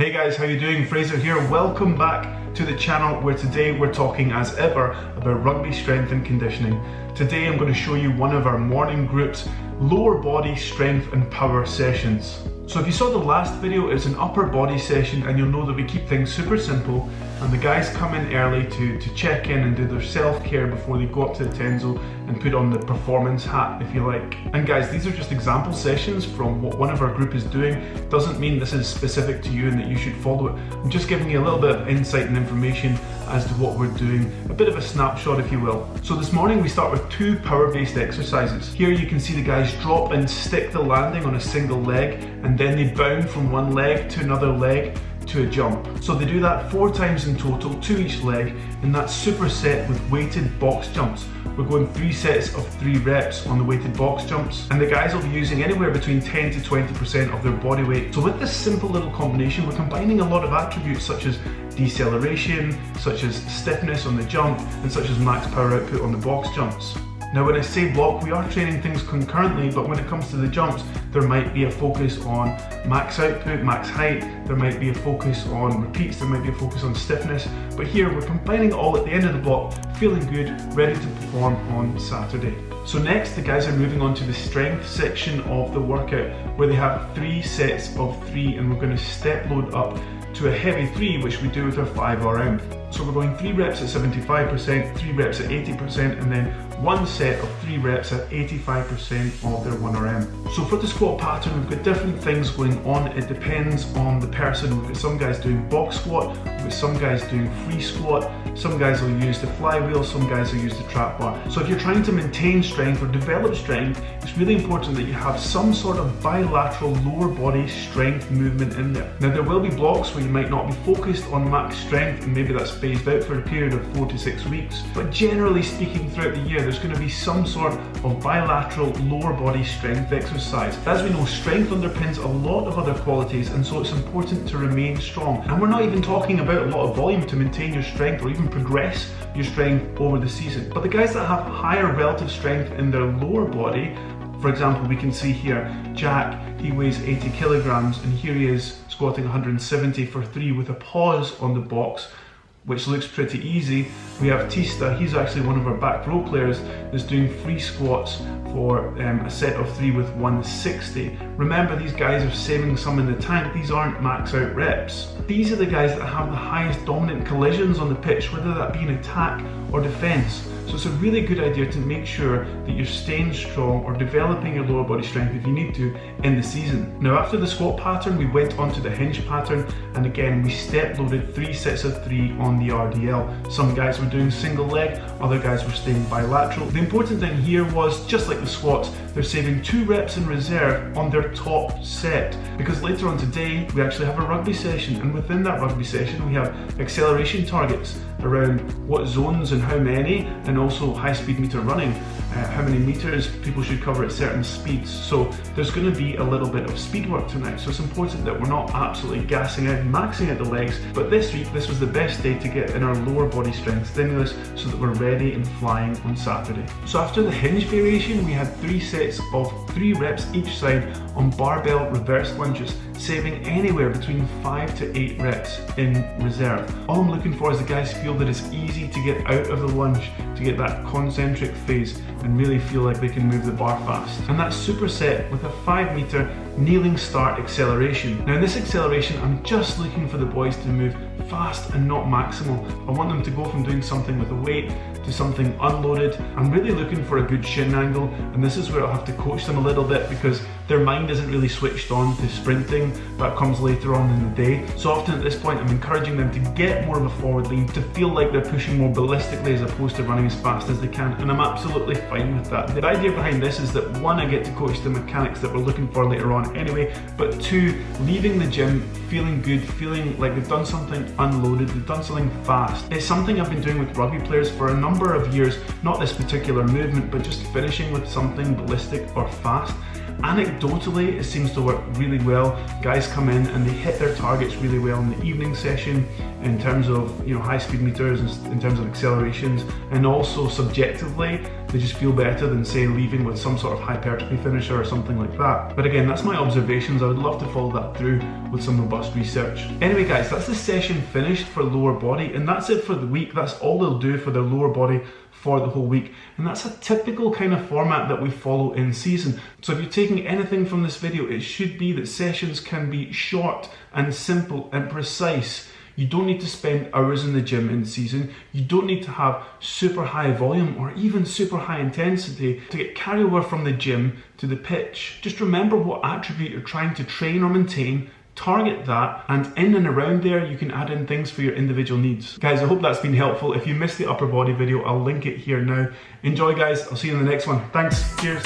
Hey guys, how you doing? Fraser here. Welcome back to the channel where today we're talking as ever about rugby strength and conditioning. Today I'm going to show you one of our morning group's lower body strength and power sessions. So if you saw the last video, it's an upper body session and you'll know that we keep things super simple and the guys come in early to check in and do their self-care before they go up to the Tenzo and put on the performance hat, if you like. And guys, these are just example sessions from what one of our group is doing. Doesn't mean this is specific to you and that you should follow it. I'm just giving you a little bit of insight and information as to what we're doing, a bit of a snapshot if you will. So this morning we start with two power-based exercises. Here you can see the guys drop and stick the landing on a single leg and then they bound from one leg to another leg to a jump. So they do that 4 times in total, 2 each leg, and that's superset with weighted box jumps. We're going 3 sets of 3 reps on the weighted box jumps, and the guys will be using anywhere between 10 to 20% of their body weight. So with this simple little combination, we're combining a lot of attributes such as deceleration, such as stiffness on the jump, and such as max power output on the box jumps. Now when I say block, we are training things concurrently, but when it comes to the jumps, there might be a focus on max output, max height, there might be a focus on repeats, there might be a focus on stiffness, but here we're combining it all at the end of the block, feeling good, ready to perform on Saturday. So next, the guys are moving on to the strength section of the workout, where they have 3 sets of 3, and we're going to step load up to a heavy 3, which we do with our 5RM. So we're going 3 reps at 75%, 3 reps at 80%, and then 1 set of 3 reps at 85% of their 1RM. So for the squat pattern, we've got different things going on. It depends on the person. We've got some guys doing box squat, we've got some guys doing free squat, some guys will use the flywheel, some guys will use the trap bar. So if you're trying to maintain strength or develop strength, it's really important that you have some sort of bilateral lower body strength movement in there. Now there will be blocks where you might not be focused on max strength and maybe that's phased out for a period of 4 to 6 weeks, but generally speaking throughout the year there's going to be some sort of bilateral lower body strength exercise. As we know, strength underpins a lot of other qualities, and so it's important to remain strong. And we're not even talking about a lot of volume to maintain your strength or even progress your strength over the season. But the guys that have higher relative strength in their lower body, for example, we can see here Jack, he weighs 80 kilograms and here he is squatting 170 for 3 with a pause on the box, which looks pretty easy. We have Tista, he's actually one of our back row players, that's doing free squats for a set of 3 with 160. Remember, these guys are saving some in the tank, these aren't max out reps. These are the guys that have the highest dominant collisions on the pitch, whether that be in attack or defence. So it's a really good idea to make sure that you're staying strong or developing your lower body strength if you need to in the season. Now after the squat pattern, we went on to the hinge pattern, and again we step loaded 3 sets of 3 on the RDL. Some guys were doing single leg, other guys were staying bilateral. The important thing here was, just like the squats, they're saving 2 reps in reserve on their top set, because later on today we actually have a rugby session, and within that rugby session we have acceleration targets around what zones and how many, and also high speed meter running, how many meters people should cover at certain speeds. So there's going to be a little bit of speed work tonight, so it's important that we're not absolutely gassing out and maxing out the legs, but this week this was the best day to get in our lower body strength stimulus so that we're ready and flying on Saturday. So after the hinge variation, we had 3 sets of 3 reps each side on barbell reverse lunges, saving anywhere between 5 to 8 reps in reserve. All I'm looking for is the guys feel that it's easy to get out of the lunge, to get that concentric phase and really feel like they can move the bar fast. And that's superset with a 5 meter kneeling start acceleration. Now in this acceleration, I'm just looking for the boys to move fast and not maximal. I want them to go from doing something with a weight to something unloaded. I'm really looking for a good shin angle, and this is where I'll have to coach them a little bit because their mind isn't really switched on to sprinting. That comes later on in the day. So often at this point I'm encouraging them to get more of a forward lean, to feel like they're pushing more ballistically as opposed to running as fast as they can, and I'm absolutely fine with that. The idea behind this is that 1, I get to coach the mechanics that we're looking for later on anyway, but 2, leaving the gym feeling good, feeling like they've done something unloaded, they've done something fast. It's something I've been doing with rugby players for a number of years, not this particular movement, but just finishing with something ballistic or fast. Anecdotally, it seems to work really well. Guys come in and they hit their targets really well in the evening session in terms of high speed meters, in terms of accelerations, and also subjectively they just feel better than, say, leaving with some sort of hypertrophy finisher or something like that. But again, that's my observations. I would love to follow that through with some robust research. Anyway guys, that's the session finished for lower body, and that's it for the week. That's all they'll do for their lower body for the whole week, and that's a typical kind of format that we follow in season. So if you're taking anything from this video, it should be that sessions can be short and simple and precise. You don't need to spend hours in the gym in season. You don't need to have super high volume or even super high intensity to get carryover from the gym to the pitch. Just remember what attribute you're trying to train or maintain, target that, and in and around there you can add in things for your individual needs. Guys, I hope that's been helpful. If you missed the upper body video, I'll link it here now. Enjoy guys, I'll see you in the next one. Thanks, cheers.